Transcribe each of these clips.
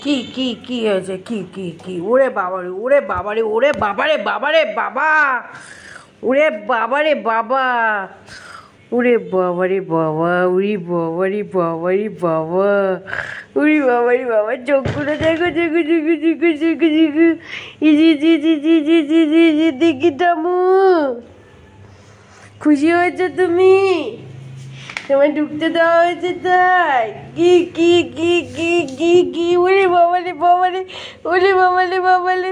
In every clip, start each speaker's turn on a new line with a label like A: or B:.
A: কি হয়েছে? কি ওরে বাবারে, ওরে বাবারে, ওরে বাবারে, বাবারে বাবা, ওরে বাবারে বাবা, ওরে বাবারে বাবা, উরি বাবারে বাবারে বাবা, উরি বাবারে বাবা, চোখগুলো দেখো দেখো দেখো দেখো দেখো দেখো, দেখি তামু। খুশি হয়েছে তুমি? তোমার ঢুকতে দেওয়া হয়েছে তাই? কি ওরে বাবালে বাবালে, ওরে বাবালে বাবালে।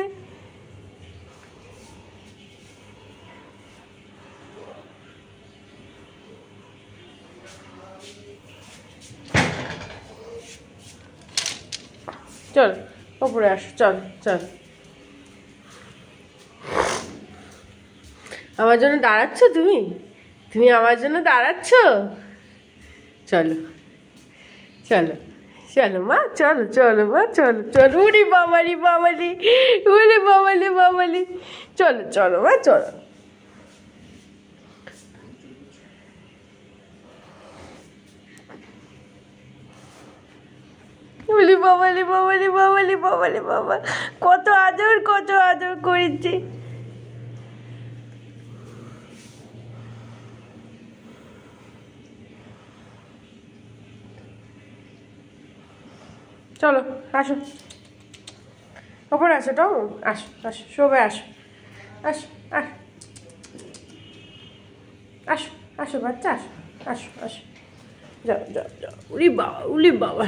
A: চল ওপরে আসো, চল চল। আমার জন্য দাঁড়াচ্ছ তুমি? তুমি আমার জন্য দাঁড়াচ্ছ? চলো চলো চলো মা, চলো চলো মা, চলো চলো। উরি বাবালি বাবালি, উরি বাবালি বাবালি, চলো চলো মা, চলো। উলি বাবালি বাবালি বাবালি বাবালি বাবা, কত আদর করেছি। চলো আসো, ওপরে আসো তো, আসো আসো, সবাই আসো, আসো আসো আসো আসো বাচ্চা, আসো আসো আসো, যাও যাও যাও। উলি বাবা, উলি বাবা।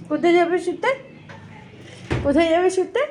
A: কোথায় যাবে শুতে? কোথায় যাবে শুতে?